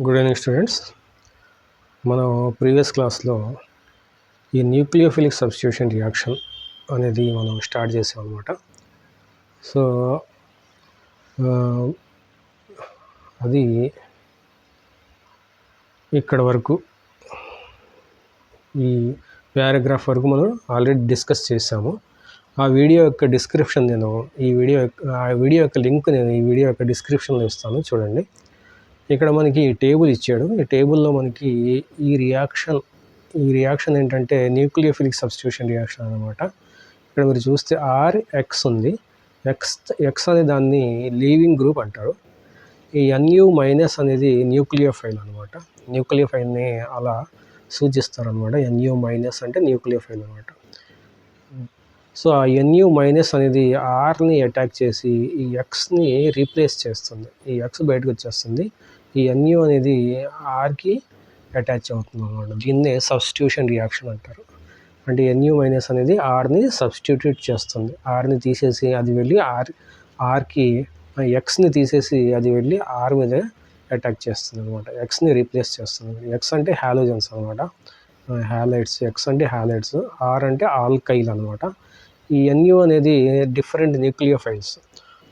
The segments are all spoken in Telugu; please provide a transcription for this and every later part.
Good evening students. మనం ప్రీవియస్ క్లాస్లో ఈ న్యూక్లియోఫిలిక్ సబ్స్టిట్యూషన్ రియాక్షన్ అనేది మనం స్టార్ట్ చేసాం అనమాట. సో అది ఇక్కడ వరకు ఈ పారాగ్రాఫ్ వరకు మనం ఆల్రెడీ డిస్కస్ చేసాము. ఆ వీడియో యొక్క డిస్క్రిప్షన్ నేను ఈ వీడియో యొక్క లింక్ నేను ఈ వీడియో యొక్క డిస్క్రిప్షన్లో ఇస్తాను, చూడండి. ఇక్కడ మనకి టేబుల్ ఇచ్చాడు. ఈ టేబుల్లో మనకి ఈ రియాక్షన్ ఏంటంటే న్యూక్లియోఫిలిక్ సబ్స్టిట్యూషన్ రియాక్షన్ అనమాట. ఇక్కడ మీరు చూస్తే RX ఉంది. ఎక్స్ అనే దాన్ని లీవింగ్ గ్రూప్ అంటారు. ఈ NU- అనేది న్యూక్లియోఫైల్ అనమాట. న్యూక్లియోఫైల్ని అలా సూచిస్తారనమాట. NU- అంటే న్యూక్లియోఫైల్ అనమాట. సో ఆ NU- అనేది Rని అటాక్ చేసి ఈ Xని రీప్లేస్ చేస్తుంది. ఈ X బయటకు వచ్చేస్తుంది. ఈ NU అనేది Rకి అటాచ్ అవుతుంది అనమాట. దీన్నే సబ్స్టిట్యూషన్ రియాక్షన్ అంటారు. అంటే NU- అనేది Rని సబ్స్టిట్యూట్ చేస్తుంది. Rని తీసేసి అది వెళ్ళి ఆర్కి Xని తీసేసి అది వెళ్ళి R మీద అటాక్ చేస్తుంది అనమాట. Xని రీప్లేస్ చేస్తుంది. X అంటే హాలోజన్స్ అనమాట, హ్యాలైడ్స్. X అంటే హ్యాలైడ్స్, R అంటే ఆల్కైల్ అనమాట. ఈ NU అనేది డిఫరెంట్ న్యూక్లియోఫైల్స్.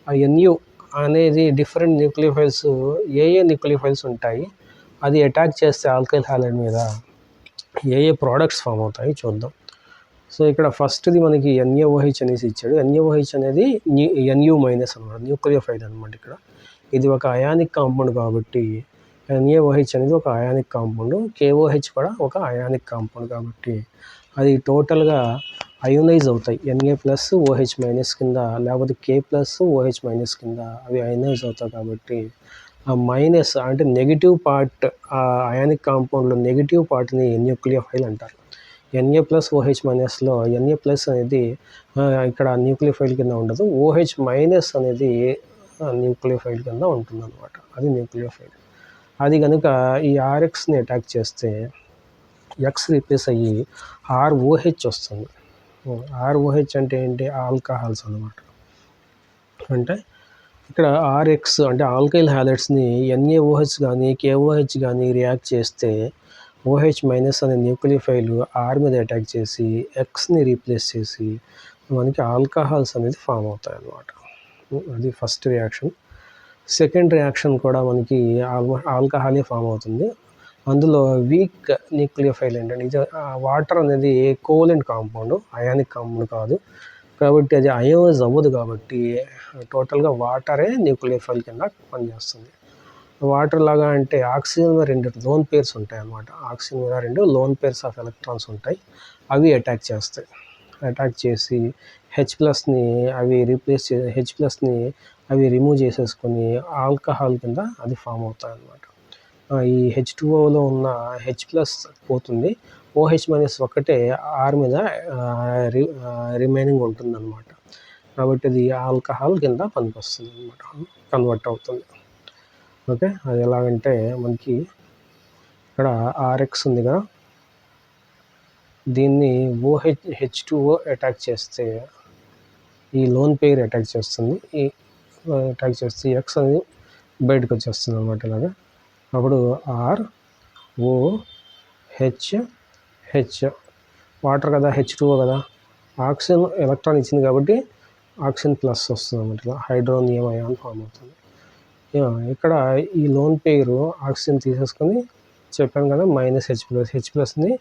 ఆ NU అనేది డిఫరెంట్ న్యూక్లియోఫైల్స్ ఏ న్యూక్లియోఫైల్స్ ఉంటాయి, అది అటాక్ చేస్తే ఆల్కైల్ హ్యాలైడ్ మీద ఏ ప్రోడక్ట్స్ ఫామ్ అవుతాయి చూద్దాం. సో ఇక్కడ ఫస్ట్ది మనకి NaOH అనేసి ఇచ్చాడు. NaOH అనేది NU- అనమాట, న్యూక్లియోఫైల్ అనమాట. ఇక్కడ ఇది ఒక అయానిక్ కాంపౌండ్ కాబట్టి NaOH అనేది ఒక అయానిక్ కాంపౌండ్, KOH కూడా ఒక అయానిక్ కాంపౌండ్ కాబట్టి అది టోటల్గా అయోనైజ్ అవుతాయి. Na+OH- కింద, లేకపోతే K+OH- కింద అవి అయోనైజ్ అవుతాయి. కాబట్టి ఆ మైనస్ అంటే నెగిటివ్ పార్ట్, ఆ అయానిక్ కాంపౌండ్లో నెగిటివ్ పార్ట్ని న్యూక్లియోఫైల్ అంటారు. Na+OH-లో Na+ అనేది ఇక్కడ న్యూక్లియోఫైల్ కింద ఉండదు. OH- అనేది న్యూక్లియోఫైల్ కింద ఉంటుంది అనమాట. అది న్యూక్లియోఫైల్. అది కనుక ఈ RXని అటాక్ చేస్తే X రీప్లేస్ అయ్యి ROH వస్తుంది. ROH అంటే ఏంటి? ఆల్కహాల్స్ అనమాట. అంటే ఇక్కడ RX అంటే ఆల్కైల్ హ్యాలైడ్స్ని NaOH కానీ KOH కానీ రియాక్ట్ చేస్తే OH- అనే న్యూక్లియోఫైల్ R మీద అటాక్ చేసి Xని రీప్లేస్ చేసి మనకి ఆల్కహాల్స్ అనేది ఫామ్ అవుతాయి అన్నమాట. అది ఫస్ట్ రియాక్షన్. సెకండ్ రియాక్షన్ కూడా మనకి ఆల్కహాలే ఫామ్ అవుతుంది. అందులో వీక్ న్యూక్లియోఫైల్ ఏంటంటే ఇది వాటర్ అనేది కోవలెంట్ కాంపౌండ్, అయానిక్ కాంపౌండ్ కాదు కాబట్టి అది అయోనైజ్ అవ్వదు. కాబట్టి టోటల్గా వాటరే న్యూక్లియోఫైల్ కింద పనిచేస్తుంది. వాటర్ లాగా అంటే ఆక్సిజన్ మీద 2 లోన్ పేర్స్ ఉంటాయి అన్నమాట. ఆక్సిజన్ మీద 2 లోన్ పేర్స్ ఆఫ్ ఎలక్ట్రాన్స్ ఉంటాయి. అవి అటాక్ చేస్తాయి. అటాక్ చేసి H+ని అవి రీప్లేస్ H+ని అవి రిమూవ్ చేసేసుకొని ఆల్కహాల్ కింద అది ఫామ్ అవుతాయి అన్నమాట. ఈ H2Oలో ఉన్న H+ పోతుంది. OH- ఒకటే R మీద రిమైనింగ్ ఉంటుందన్నమాట. కాబట్టి అది ఆల్కహాల్ కింద పనికొస్తుంది అనమాట, కన్వర్ట్ అవుతుంది. ఓకే, అది ఎలాగంటే మనకి ఇక్కడ RX ఉంది కదా, దీన్ని H2O అటాక్ చేస్తే ఈ లోన్ పేర్ అటాక్ చేస్తుంది. ఈ అటాక్ చేస్తే X అనేది బయటకు వచ్చేస్తుంది అనమాట. ఇలాగా అప్పుడు ROH వాటర్ కదా, H2O కదా, ఆక్సిజన్ ఎలక్ట్రాన్ ఇచ్చింది కాబట్టి ఆక్సిజన్ ప్లస్ వస్తుంది అనమాట. ఇలా హైడ్రోనియం అయాన్ ఫామ్ అవుతుంది. ఇక్కడ ఈ లోన్ పేరు ఆక్సిజన్ తీసేసుకొని చెప్పాను కదా -H+ని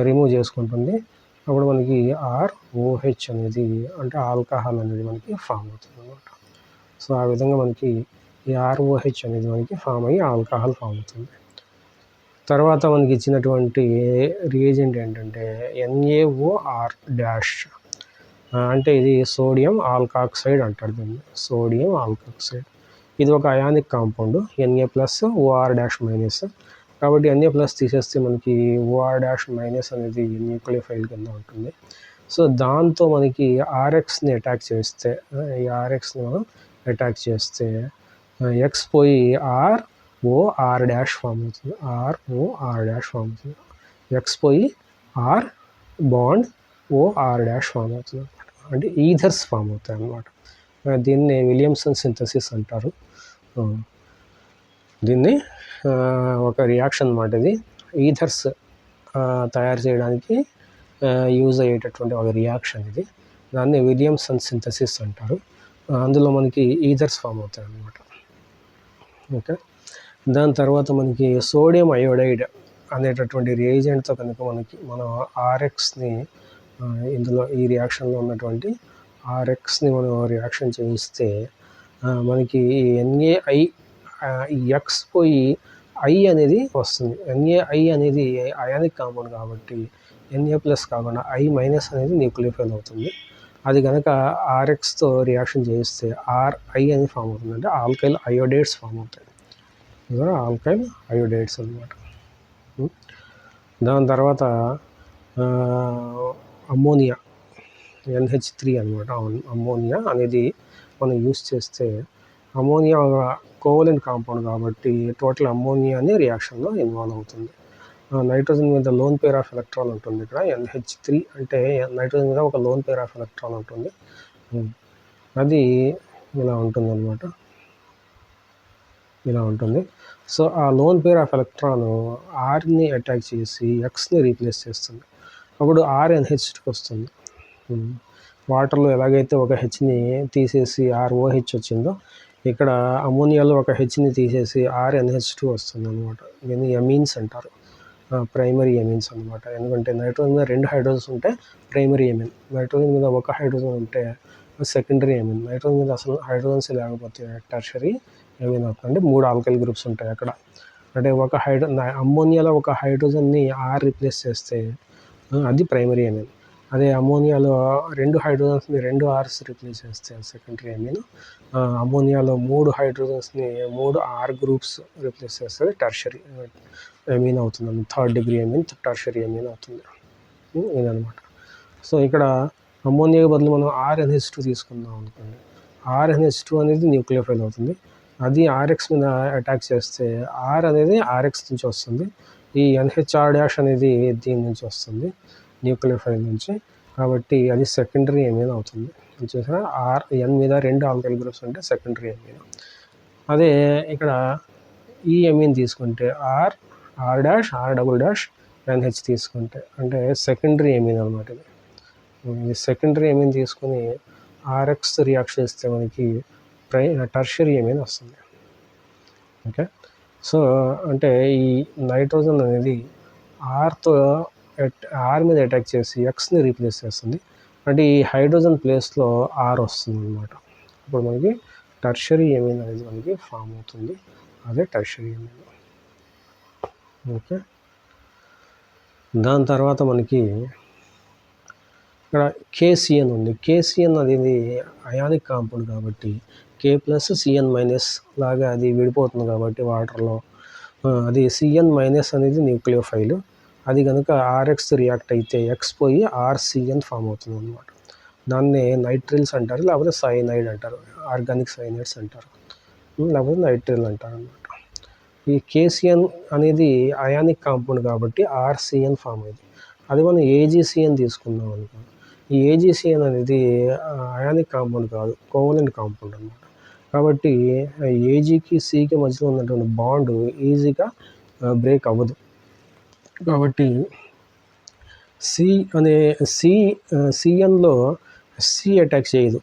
రిమూవ్ చేసుకుంటుంది. అప్పుడు మనకి ROH అనేది అంటే ఆల్కహాల్ అనేది మనకి ఫామ్ అవుతుంది అనమాట. సో ఆ విధంగా మనకి ఈ ROH అనేది మనకి ఫామ్ అయ్యి ఆల్కహాల్ ఫామ్ అవుతుంది. తర్వాత మనకి ఇచ్చినటువంటి రియేజెంట్ ఏంటంటే NaOR- అంటే ఇది సోడియం ఆల్కాక్సైడ్ అంటారు దీన్ని, సోడియం ఆల్కాక్సైడ్. ఇది ఒక అయానిక్ కాంపౌండ్, Na+OR-. కాబట్టి Na+ తీసేస్తే మనకి OR- అనేది న్యూక్లియోఫైల్ కింద ఉంటుంది. సో దాంతో మనకి RXని అటాక్ చేస్తే, ఈ RXని మనం అటాక్ చేస్తే X పోయి ROR- ఫామ్ అవుతుంది. ROR- ఫామ్ అవుతుంది. X పోయి R బాండ్ OR- ఫామ్ అవుతుంది. అంటే ఈథర్స్ ఫామ్ అవుతాయి అన్నమాట. దీన్ని విలియమ్సన్ సింథసిస్ అంటారు. దీన్ని ఒక రియాక్షన్ అన్నమాట. ఇది ఈథర్స్ తయారు చేయడానికి యూజ్ అయ్యేటటువంటి ఒక రియాక్షన్ ఇది. దాన్ని విలియమ్సన్ సింథసిస్ అంటారు. అందులో మనకి ఈథర్స్ ఫామ్ అవుతాయి అన్నమాట. ఓకే, దాని తర్వాత మనకి సోడియం అయోడైడ్ అనేటటువంటి రియేజెంట్తో కనుక మనం ఆర్ఎక్స్ని ఇందులో ఈ రియాక్షన్లో ఉన్నటువంటి ఆర్ఎక్స్ని మనం రియాక్షన్ చేయిస్తే మనకి NaI ఎక్స్ పోయి ఐ అనేది వస్తుంది. NaI అనేది అయానిక్ కాంపౌండ్ కాబట్టి Na+ కాకుండా I- అనేది న్యూక్లియోఫైల్ అవుతుంది. అది కనుక ఆర్ఎక్స్తో రియాక్షన్ చేయిస్తే Ri అని ఫామ్ అవుతుంది. అంటే ఆల్కైల్ అయోడైడ్స్ ఫామ్ అవుతాయి. ఆల్కైల్ అయోడైడ్స్ అన్నమాట. దాని తర్వాత అమ్మోనియా NH3 అనమాట. అమ్మోనియా అనేది మనం యూస్ చేస్తే అమ్మోనియా కోవలెంట్ కాంపౌండ్ కాబట్టి టోటల్ అమ్మోనియా అనే రియాక్షన్లో ఇన్వాల్వ్ అవుతుంది. నైట్రోజన్ మీద లోన్ పేర్ ఆఫ్ ఎలక్ట్రాన్ ఉంటుంది. ఇక్కడ NH3 అంటే నైట్రోజన్ మీద ఒక లోన్ పేర్ ఆఫ్ ఎలక్ట్రాన్ ఉంటుంది. అది ఇలా ఉంటుంది అన్నమాట. ఇలా ఉంటుంది. సో ఆ లోన్ పేర్ ఆఫ్ ఎలక్ట్రాన్ ఆర్ని అటాక్ చేసి ఎక్స్ని రీప్లేస్ చేస్తుంది. అప్పుడు RNH2 వస్తుంది. వాటర్లో ఎలాగైతే ఒక హెచ్ని తీసేసి ROH వచ్చిందో ఇక్కడ అమోనియాలో ఒక హెచ్ని తీసేసి RNH2 వస్తుంది అనమాట. దీన్ని ఎమీన్స్ అంటారు, ప్రైమరీ ఎమీన్స్ అనమాట. ఎందుకంటే నైట్రోజన్ మీద 2 హైడ్రోజన్స్ ఉంటే ప్రైమరీ ఎమిన్, నైట్రోజన్ మీద ఒక హైడ్రోజన్ ఉంటే సెకండరీ ఎమిన్, నైట్రోజన్ మీద అసలు హైడ్రోజన్స్ లేకపోతే టెర్షరీ ఎమిన్ అవుతుంది. అంటే 3 ఆల్కైల్ గ్రూప్స్ ఉంటాయి అక్కడ. అంటే ఒక అమ్మోనియాలో ఒక హైడ్రోజన్ని R రీప్లేస్ చేస్తే అది ప్రైమరీ ఎమిన్. అదే అమోనియాలో 2 హైడ్రోజన్స్ని 2 Rs రీప్లేస్ చేస్తే సెకండరీ ఎమిన్. అమోనియాలో 3 హైడ్రోజన్స్ని 3 R గ్రూప్స్ రీప్లేస్ చేస్తే టెర్షరీ ఎమిన్ అవుతుంది. 3rd degree amine tertiary amine అవుతుంది. ఇదనమాట. సో ఇక్కడ అమోనియా బదులు మనం RNH2 తీసుకుందాం అనుకోండి. RNH2 అనేది న్యూక్లియోఫైల్ అవుతుంది. అది RX మీద అటాక్ చేస్తే R అనేది RX నుంచి వస్తుంది. ఈ NHR' అనేది దీని నుంచి వస్తుంది, న్యూక్లియోఫైల్ నుంచి. కాబట్టి అది సెకండరీ ఎమిన్ అవుతుంది. చూసారా, N మీద 2 ఆల్కైల్ గ్రూప్స్ ఉంటే సెకండరీ ఎమిన్. అదే ఇక్కడ ఈ ఎమిన్ తీసుకుంటే R NH తీసుకుంటే అంటే సెకండరీ ఎమిన్ అనమాట. ఇది సెకండరీ ఎమిన్ తీసుకుని RX రియాక్ట్ చేస్తే మనకి టెర్షరీ ఎమిన్ వస్తుంది. ఓకే, సో అంటే ఈ నైట్రోజన్ అనేది R మీద అటాక్ చేసి ఎక్స్ని రీప్లేస్ చేస్తుంది. అంటే ఈ హైడ్రోజన్ ప్లేస్లో R వస్తుంది అనమాట. ఇప్పుడు మనకి టెర్షరీ ఎమిన్ అనేది మనకి ఫామ్ అవుతుంది. అదే టెర్షరీ ఎమిన్. ఓకే, దాని తర్వాత మనకి ఇక్కడ KCN ఉంది. KCN అనేది అయానిక్ కాంపౌండ్ కాబట్టి K+CN- లాగా అది విడిపోతుంది కాబట్టి వాటర్లో. అది CN- అనేది న్యూక్లియోఫైల్. అది కనుక RX రియాక్ట్ అయితే X పోయి RCN ఫామ్ అవుతుంది అనమాట. దాన్ని నైట్రిల్స్ అంటారు, లేకపోతే సైనైడ్ అంటారు, ఆర్గానిక్ సైనైడ్స్ అంటారు, లేకపోతే నైట్రిల్ అంటారు అనమాట. ఈ KCN అనేది అయానిక్ కాంపౌండ్ కాబట్టి RCN ఫామ్ అయింది. అది మనం AgCN తీసుకుందాం అనుకో. ఈ AgCN అనేది అయానిక్ కాంపౌండ్ కాదు, కోవలెంట్ కాంపౌండ్ అనమాట. కాబట్టి Agకి Cకి మధ్యలో ఉన్నటువంటి బాండ్ ఈజీగా బ్రేక్ అవ్వదు. కాబట్టి CNలో C అటాక్ చేయదు,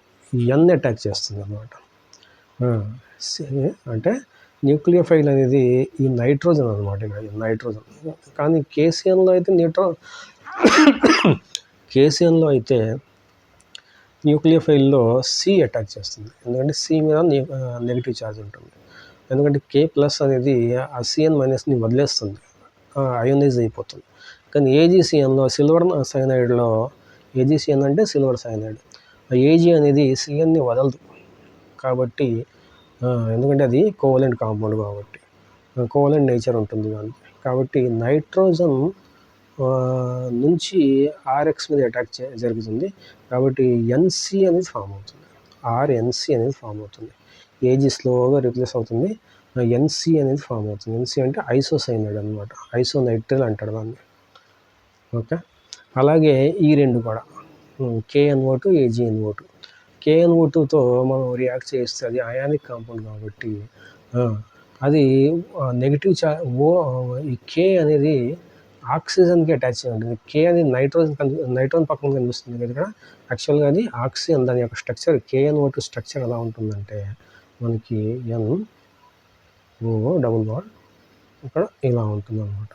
N అటాక్ చేస్తుంది అన్నమాట. అంటే న్యూక్లియోఫైల్ అనేది ఈ నైట్రోజన్ అనమాట. నైట్రోజన్. కానీ KCNలో అయితే న్యూక్లియోఫైల్లో C అటాక్ చేస్తుంది. ఎందుకంటే C మీద నెగిటివ్ ఛార్జ్ ఉంటుంది. ఎందుకంటే K+ అనేది ఆ CN- వదిలేస్తుంది, అయోనైజ్ అయిపోతుంది. కానీ AgCNలో సిల్వర్ సైనైడ్లో AgCN అంటే సిల్వర్ సైనైడ్. Ag అనేది CNని వదలదు కాబట్టి, ఎందుకంటే అది కోవలెంట్ కాంపౌండ్ కాబట్టి కోవలెంట్ నేచర్ ఉంటుంది దానికి. కాబట్టి నైట్రోజన్ నుంచి RX మీద అటాక్ జరుగుతుంది కాబట్టి NC అనేది ఫామ్ అవుతుంది. RNC అనేది ఫామ్ అవుతుంది. Ag స్లోగా రిప్లేస్ అవుతుంది, NC అనేది ఫామ్ అవుతుంది. NC అంటే ఐసోసైనైడ్ అనమాట, ఐసోనైట్రిల్ అంటాడు దాన్ని. ఓకే, అలాగే ఈ రెండు కూడా KNO2 AgNO2. KNO2తో మనం రియాక్ట్ చేస్తే అది అయానిక్ కాంపౌండ్ కాబట్టి అది నెగిటివ్ ఈ కే అనేది ఆక్సిజన్కి అటాచ్ అయి ఉంటుంది. కే అనేది నైట్రోజన్ పక్కన కనిపిస్తుంది కదా ఇక్కడ. యాక్చువల్గా అది ఆక్సిజన్, దాని యొక్క స్ట్రక్చర్ KNO2 స్ట్రక్చర్ ఎలా ఉంటుందంటే మనకి NO డబుల్ బాండ్ ఇక్కడ ఇలా ఉంటుంది అనమాట.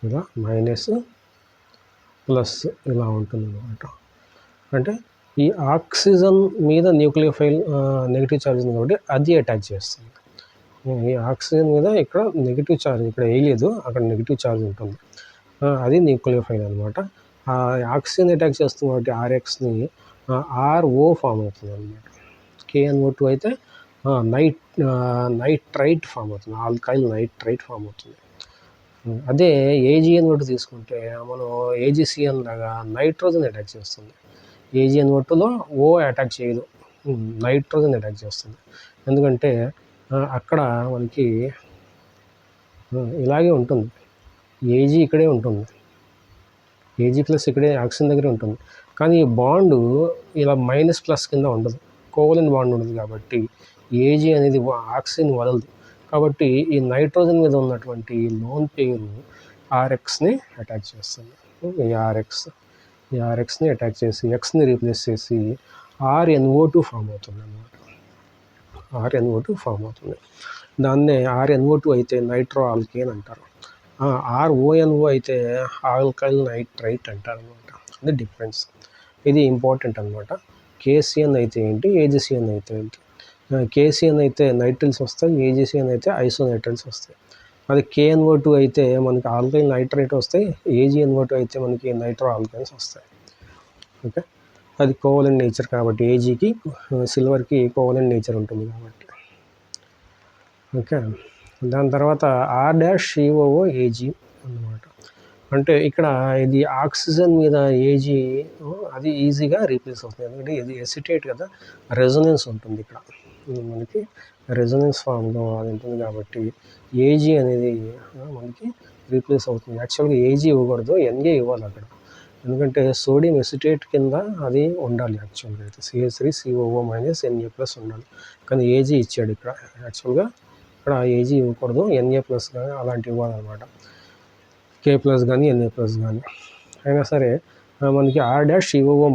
ఇలా మైనస్ ప్లస్ ఇలా ఉంటుంది అనమాట. అంటే ఈ ఆక్సిజన్ మీద న్యూక్లియోఫైల్ నెగిటివ్ ఛార్జ్ ఉంది కాబట్టి అది అటాచ్ చేస్తుంది. ఈ ఆక్సిజన్ మీద ఇక్కడ నెగిటివ్ ఛార్జ్ ఇక్కడ వేయలేదు, అక్కడ నెగిటివ్ ఛార్జ్ ఉంటుంది. అది న్యూక్లియోఫైల్ అనమాట. ఆక్సిజన్ అటాక్ చేస్తుంది కాబట్టి RXని RO ఫామ్ అవుతుంది అనమాట. KNO2 అయితే నైట్రైట్ ఫామ్ అవుతుంది, ఆల్కైల్ నైట్రైట్ ఫామ్ అవుతుంది. అదే AgNO2 తీసుకుంటే మనం AgCN లాగా నైట్రోజన్ అటాక్ చేస్తుంది. AgNO2లో O అటాక్ చేయదు, నైట్రోజన్ అటాక్ చేస్తుంది. ఎందుకంటే అక్కడ మనకి ఇలాగే ఉంటుంది, Ag ఇక్కడే ఉంటుంది, Ag ప్లస్ ఇక్కడే ఆక్సిజన్ దగ్గరే ఉంటుంది. కానీ ఈ బాండు ఇలా మైనస్ ప్లస్ కింద ఉండదు, కోవలెంట్ బాండ్ ఉండదు కాబట్టి Ag అనేది ఆక్సిజన్ వదలదు. కాబట్టి ఈ నైట్రోజన్ మీద ఉన్నటువంటి లోన్ పేరు RXని అటాక్ చేస్తుంది. ఈ RXని అటాక్ చేసి Xని రీప్లేస్ చేసి RNO2 ఫామ్ అవుతుంది అన్నమాట. RNO2 ఫామ్ అవుతుంది. దాన్నే RNO2 అయితే నైట్రో ఆల్కేన్ అంటారు, RONO అయితే ఆల్కైల్ నైట్రైట్ అంటారు అనమాట. అది డిఫరెన్స్. ఇది ఇంపార్టెంట్ అనమాట. KCN అయితే ఏంటి, AgCN అయితే ఏంటి. KCN అయితే నైట్రిల్స్ వస్తాయి, AgCN అయితే ఐసోనైట్రిల్స్ వస్తాయి. అది KNO2 అయితే మనకి ఆల్కైల్ నైట్రైట్ వస్తాయి, AgNO2 అయితే మనకి నైట్రో ఆల్కైన్స్ వస్తాయి. ఓకే, అది కోవలెంట్ నేచర్ కాబట్టి Agకి సిల్వర్కి కోవలెంట్ నేచర్ ఉంటుంది కాబట్టి. ఓకే, దాని తర్వాత R-COO-Ag అన్నమాట. అంటే ఇక్కడ ఇది ఆక్సిజన్ మీద Ag అది ఈజీగా రీప్లేస్ అవుతుంది, ఎందుకంటే ఇది ఎసిటేట్ కదా, రెజొనెన్స్ ఉంటుంది ఇక్కడ, మనకి రెజొనెన్స్ ఫామ్లో అది ఉంటుంది కాబట్టి Ag అనేది మనకి రీప్లేస్ అవుతుంది. యాక్చువల్గా Ag ఇవ్వకూడదు, Na ఇవ్వాలి అక్కడ, ఎందుకంటే సోడియం ఎసిటేట్ కింద అది ఉండాలి. యాక్చువల్గా అయితే CH3COO- Na+ ఉండాలి, కానీ Ag ఇచ్చాడు ఇక్కడ. యాక్చువల్గా ఇక్కడ Ag ఇవ్వకూడదు, Na+ కానీ అలాంటివి ఇవ్వాలన్నమాట, K+ కానీ Na+ కానీ. అయినా సరే మనకి R-COO-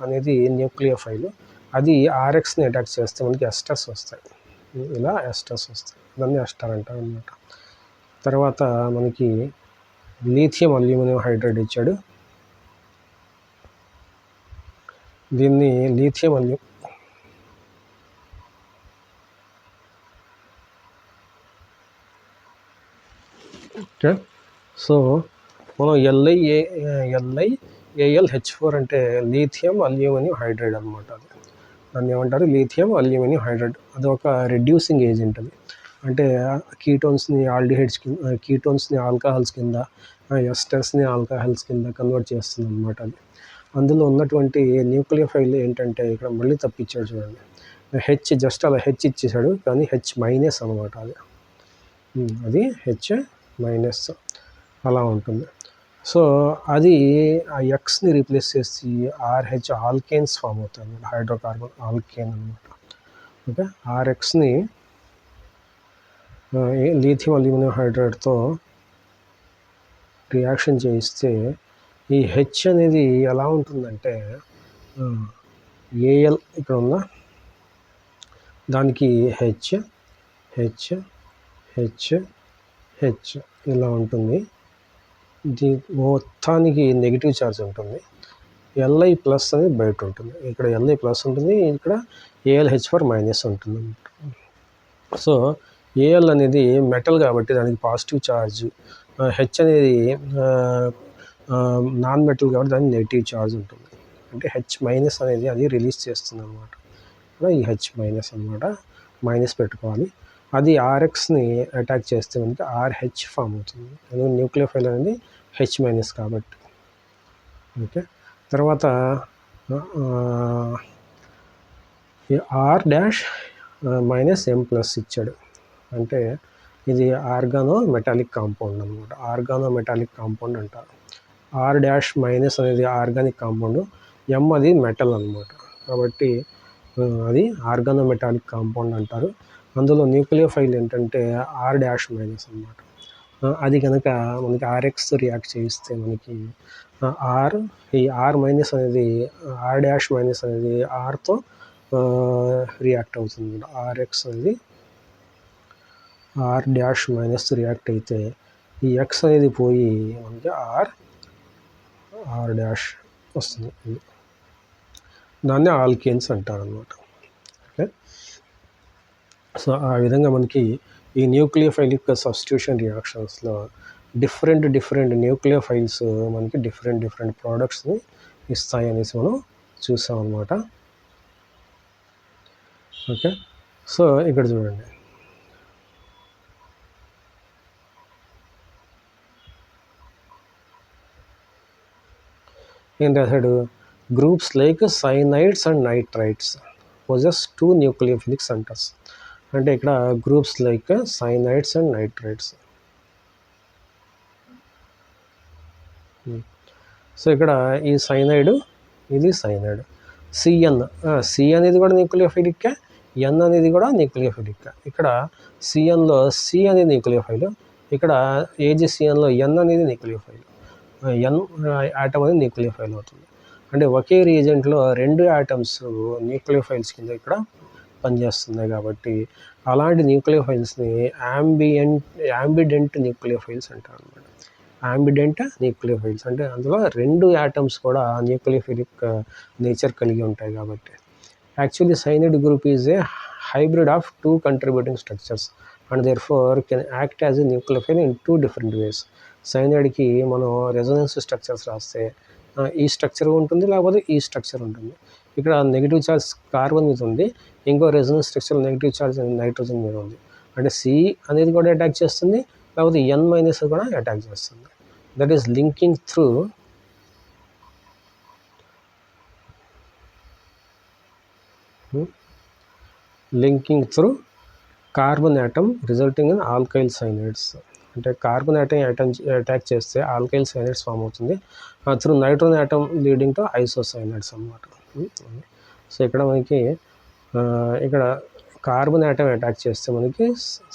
అనేది న్యూక్లియోఫైల్, అది RXని అటాక్ చేస్తే మనకి ఎస్టర్స్ వస్తాయి, ఇలా ఎస్టర్స్ వస్తాయి, దాన్ని ఎస్టర్ అంటారు అన్నమాట. తర్వాత మనకి లీథియం అల్యూమినియం హైడ్రైడ్ ఇచ్చాడు, దీన్ని లీథియం ఓకే. సో మనం LiAlH4 అంటే లీథియం అల్యూమినియం హైడ్రైడ్ అనమాట. అది దాన్ని ఏమంటారు, లీథియం అల్యూమినియం హైడ్రైడ్. అది ఒక రెడ్యూసింగ్ ఏజెంట్. అది అంటే కీటోన్స్ని ఆల్డిహైడ్స్ కింద, కీటోన్స్ని ఆల్కహాల్స్ కింద, ఎస్టర్స్ని ఆల్కహాల్స్ కింద కన్వర్ట్ చేస్తుంది అనమాట. అది అందులో ఉన్నటువంటి న్యూక్లియోఫైల్ ఏంటంటే ఇక్కడ మళ్ళీ తప్పించాడు చూడండి, H జస్ట్ అలా H ఇచ్చేసాడు, కానీ H- అనమాట. అది H- అలా ఉంటుంది. సో అది ఆ Xని రీప్లేస్ చేసి RH ఆల్కేన్స్ ఫామ్ అవుతాయి అన్నమాట, హైడ్రోకార్బన్ ఆల్కేన్ అనమాట. ఓకే, RXని లీథియం అల్యూమినియం హైడ్రైడ్తో రియాక్షన్ చేయిస్తే ఈ H అనేది ఎలా ఉంటుందంటే Al ఇక్కడ ఉందా, దానికి H ఇలా ఉంటుంది. ఇది మొత్తానికి నెగిటివ్ ఛార్జ్ ఉంటుంది. Li+ అనేది బయట ఉంటుంది, ఇక్కడ Li+ ఉంటుంది, ఇక్కడ AlH4- ఉంటుంది. సో Al అనేది మెటల్ కాబట్టి దానికి పాజిటివ్ ఛార్జ్, H అనేది నాన్ మెటల్ కాబట్టి దానికి నెగిటివ్ ఛార్జ్ ఉంటుంది. అంటే H- అనేది అది రిలీజ్ చేస్తుంది అనమాట. ఈ H- అనమాట, మైనస్ పెట్టుకోవాలి. అది RXని అటాక్ చేస్తే మనకి RH ఫామ్ అవుతుంది, ఎందుకంటే న్యూక్లియోఫైల్ అనేది H- కాబట్టి. ఓకే, తర్వాత R-M+ ఇచ్చాడు, అంటే ఇది ఆర్గానో మెటాలిక్ కాంపౌండ్ అనమాట, ఆర్గానో మెటాలిక్ కాంపౌండ్ అంటారు. R-- అనేది ఆర్గానిక్ కాంపౌండ్, M అది మెటల్ అనమాట, కాబట్టి అది ఆర్గానో మెటాలిక్ కాంపౌండ్ అంటారు. అందులో న్యూక్లియోఫైల్ ఏంటంటే ఆర్ డాష్ మైనస్ అనమాట. అది కనుక మనకి ఆర్ఎక్స్ రియాక్ట్ చేయిస్తే మనకి ఈ ఆర్ మైనస్ అనేది ఆర్ డాష్ మైనస్ అనేది ఆర్తో రియాక్ట్ అవుతుంది. ఆర్ఎక్స్ అనేది ఆర్ డాష్ మైనస్ రియాక్ట్ అయితే ఈ ఎక్స్ అనేది పోయి మనకి ఆర్ డాష్ వస్తుంది. దాన్ని ఆల్కేన్స్ అంటారు అనమాట. ఓకే, సో ఆ విధంగా మనకి ఈ న్యూక్లియోఫైలిక్ సబ్స్టిట్యూషన్ రియాక్షన్స్లో డిఫరెంట్ న్యూక్లియోఫైల్స్ మనకి డిఫరెంట్ ప్రోడక్ట్స్ని ఇస్తాయి అనేసి మనం చూసాం అనమాట. ఓకే, సో ఇక్కడ చూడండి, ఏం రాశాడు, groups like cyanides and nitrites possess 2 nucleophilic centres. అంటే ఇక్కడ groups like cyanides and nitrites. So ఇక్కడ ఈ సైనైడ్, ఇది సైనైడ్. సి అనేది కూడా న్యూక్లియోఫిలిక్, ఎన్ అనేది కూడా న్యూక్లియోఫిలిక్. ఇక్కడ సిఎన్లో సి అనేది న్యూక్లియోఫైల్, ఇక్కడ ఏజిసిఎన్లో ఎన్ అనేది న్యూక్లియోఫైల్. ఎన్ ఆటమ్ అనేది న్యూక్లియోఫైల్ అవుతుంది. అంటే ఒకే రీజెంట్లో 2 ఆటమ్స్ న్యూక్లియోఫైల్స్ కింద ఇక్కడ పనిచేస్తున్నాయి. కాబట్టి అలాంటి న్యూక్లియోఫైల్స్ని యాంబిడెంట్ న్యూక్లియోఫైల్స్ అంటారు అనమాట. యాంబిడెంట్ న్యూక్లియోఫైల్స్ అంటే అందులో 2 ఆటమ్స్ కూడా న్యూక్లియోఫిలిక్ నేచర్ కలిగి ఉంటాయి. కాబట్టి actually cyanide group is a hybrid of 2 contributing structures and therefore can act as a nucleophile in 2 different ways. సైనైడ్కి మనం రెజొనెన్స్ స్ట్రక్చర్స్ రాస్తే ఈ స్ట్రక్చర్ ఉంటుంది, లేకపోతే ఈ స్ట్రక్చర్ ఉంటుంది. ఇక్కడ నెగిటివ్ ఛార్జ్ కార్బన్ మీద ఉంది, ఇంకో resonance structure negative charge nitrogen మీద ఉంది. అంటే సి అనేది కూడా అటాక్ చేస్తుంది, లేకపోతే ఎన్ మైనస్ కూడా అటాక్ చేస్తుంది. That is linking through carbon atom resulting in alkyl cyanides. అంటే కార్బన్ యాటమ్ అటాక్ చేస్తే ఆల్కైల్ సైనైడ్స్ ఫామ్ అవుతుంది, through nitrogen atom leading to isocyanides అన్నమాట. సో ఇక్కడ మనకి ఇక్కడ కార్బన్ యాటమ్ అటాక్ చేస్తే మనకి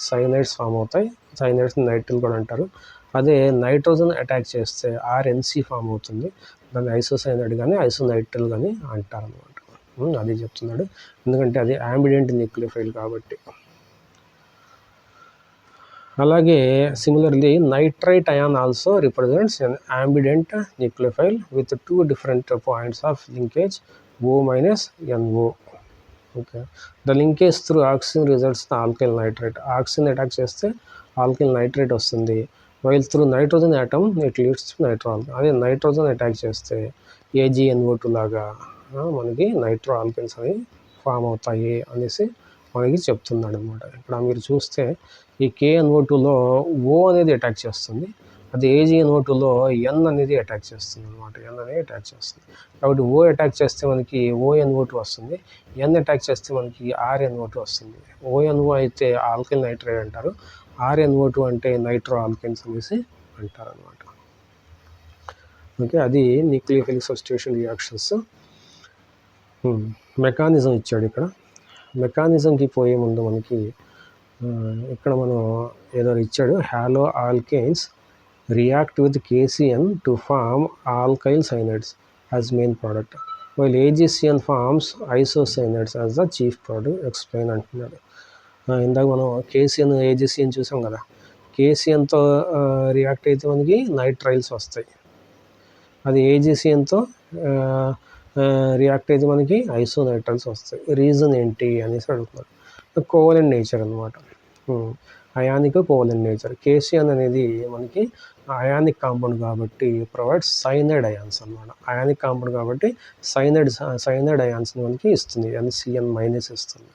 సైనైడ్స్ ఫామ్ అవుతాయి. సైనైడ్స్ నైట్రిల్ కూడా అంటారు. అదే నైట్రోజన్ అటాక్ చేస్తే ఆర్ఎన్సి ఫామ్ అవుతుంది. దాన్ని ఐసోసైనైడ్ కానీ ఐసోనైట్రిల్ కానీ అంటారు అనమాట. అది చెప్తున్నాడు, ఎందుకంటే అది యాంబిడెంట్ న్యూక్లియోఫైల్ కాబట్టి. అలాగే similarly nitrite ion also represents an ambident nucleophile with 2 different points of linkage O minus NO. Okay, the linkage through oxygen results alkyl nitrate. Oxygen attack చేస్తే ఆల్కైల్ నైట్రేట్ వస్తుంది, while through nitrogen atom it leads to nitro. అదే నైట్రోజన్ అటాక్ చేస్తే AgNO2 లాగా మనకి నైట్రో ఆల్కైల్స్ అనేవి ఫామ్ అవుతాయి అనేసి మనకి చెప్తున్నాడు అనమాట. ఇక్కడ మీరు చూస్తే ఈ KNO2లో O అనేది అటాక్ చేస్తుంది, అది AgNO2లో N అనేది అటాక్ చేస్తుంది అనమాట. N అనేది అటాక్ చేస్తుంది. కాబట్టి O అటాక్ చేస్తే మనకి ONO2 వస్తుంది, N అటాక్ చేస్తే మనకి RNO2 వస్తుంది. ONO అయితే ఆల్కైల్ నైట్రేట్ అంటారు, RNO2 అంటే నైట్రో ఆల్కైన్స్ అనేసి అంటారు అనమాట. ఓకే, అది న్యూక్లియోఫిలిక్ సబ్స్టిట్యూషన్ రియాక్షన్స్. మెకానిజం ఇచ్చాడు ఇక్కడ. మెకానిజంకి పోయే ముందు మనకి ఇక్కడ మనం ఏదో ఇచ్చాడు, halo alkanes react with KCN to form alkyl cyanides as main product, while AgCN forms isocyanides as the chief product explain అంటున్నాడు. ఇందాక మనం KCN AgCN చూసాం కదా, KCNతో రియాక్ట్ అయితే మనకి నైట్రైల్స్ వస్తాయి, అది AgCNతో రియాక్ట్ అయితే మనకి ఐసోనైట్రైల్స్ వస్తాయి. రీజన్ ఏంటి అనేసి అడుగుతున్నారు. కోవలెంట్ నేచర్ అనమాట, అయానిక్ కోవలెంట్ నేచర్. KCN అనేది మనకి అయానిక్ కాంపౌండ్ కాబట్టి ప్రొవైడ్స్ సైనైడ్ అయాన్స్ అనమాట. అయానిక్ కాంపౌండ్ కాబట్టి సైనైడ్ అయాన్స్ని మనకి ఇస్తుంది, NCN మైనస్ ఇస్తుంది.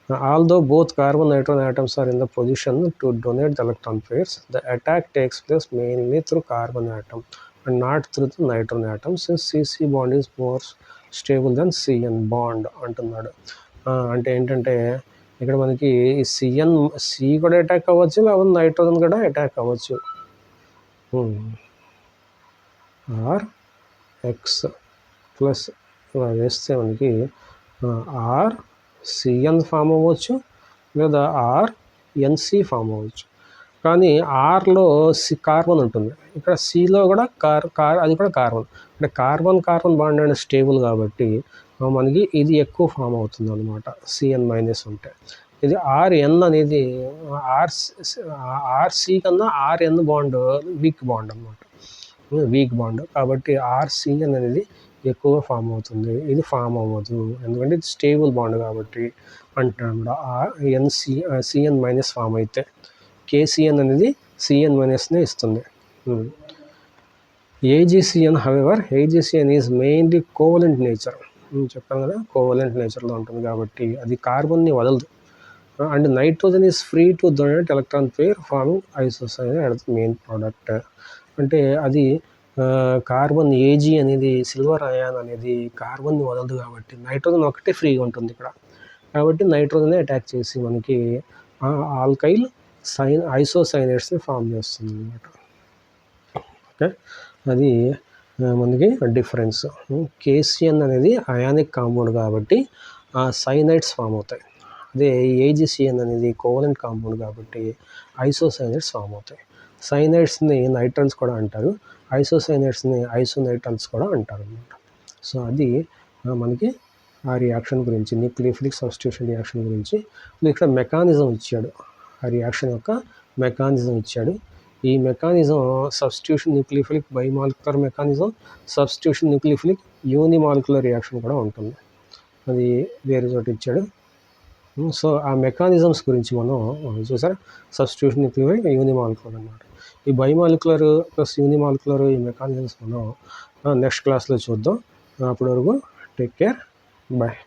Although both carbon nitrogen atoms are in the position to donate the electron pairs, the attack takes place mainly through carbon atom and not through the nitrogen atom, since CC bond is more stable than CN bond అంటున్నాడు. అంటే ఏంటంటే ఇక్కడ మనకి సి కూడా అటాక్ అవ్వచ్చు, లేకపోతే నైట్రోజన్ కూడా అటాక్ అవ్వచ్చు. RX ప్లస్ వేస్తే మనకి సిఎన్ ఫామ్ అవ్వచ్చు, లేదా ఆర్ఎన్సి ఫామ్ అవ్వచ్చు. కానీ ఆర్లో కార్బన్ ఉంటుంది, ఇక్కడ సిలో కూడా అది కూడా కార్బన్. అంటే కార్బన్ బాండ్ అనేది స్టేబుల్ కాబట్టి మనకి ఇది ఎక్కువ ఫామ్ అవుతుంది అనమాట CN- ఉంటే. ఇది ఆర్ఎన్ అనేది ఆర్సి కన్నా ఆర్ఎన్ బాండ్ వీక్ బాండ్ అనమాట, వీక్ బాండ్. కాబట్టి RCN అనేది ఎక్కువ ఫామ్ అవుతుంది, ఇది ఫామ్ అవ్వదు ఎందుకంటే ఇది స్టేబుల్ బాండ్ కాబట్టి అంటున్నాను కూడా. CN- ఫామ్ అయితే KCN అనేది CN- ఇస్తుంది. AgCN however AgCN is mainly covalent nature, చెప్పాను కదా కోవలెంట్ నేచర్లో ఉంటుంది కాబట్టి అది కార్బన్ని వదలదు. And nitrogen is free to donate electron pair farming isocyanide at main product. అంటే అది కార్బన్ Ag అనేది సిల్వర్ అయాన్ అనేది కార్బన్ని వదలదు కాబట్టి నైట్రోజన్ ఒకటే ఫ్రీగా ఉంటుంది ఇక్కడ. కాబట్టి నైట్రోజనే అటాక్ చేసి మనకి ఆల్కైల్ ఐసోసైనైడ్స్ని ఫామ్ చేస్తుంది అన్నమాట. ఓకే, అది మనకి డిఫరెన్స్. KCN అనేది అయానిక్ కాంపౌండ్ కాబట్టి సైనైడ్స్ ఫామ్ అవుతాయి. అదే AgCN అనేది కోవలెంట్ కాంపౌండ్ కాబట్టి ఐసోసైనైడ్స్ ఫామ్ అవుతాయి. సైనైడ్స్ని నైట్రన్స్ కూడా అంటారు, ఐసోసైనైడ్స్ని ఐసోనైట్రన్స్ కూడా అంటారు అన్నమాట. సో అది మనకి ఆ రియాక్షన్ గురించి, న్యూక్లియోఫిలిక్ సబ్స్టిట్యూషన్ రియాక్షన్ గురించి. ఇక్కడ మెకానిజం ఇచ్చాడు, ఆ రియాక్షన్ యొక్క మెకానిజం ఇచ్చాడు. ఈ mechanism substitution nucleophilic bimolecular mechanism, substitution nucleophilic unimolecular reaction కూడా ఉంటుంది, అది వేరే చోట ఇచ్చాడు. సో ఆ మెకానిజమ్స్ గురించి మనం చూసారా, సబ్స్టిట్యూషన్ న్యూక్లియోఫిలిక్ యూనిమాలిక్యులర్ అన్నమాట. ఈ బైమాలిక్యులర్ ప్లస్ యూనిమాలిక్యులర్ ఈ మెకానిజమ్స్ మనం నెక్స్ట్ క్లాస్లో చూద్దాం. అప్పటి వరకు టేక్ కేర్, బాయ్.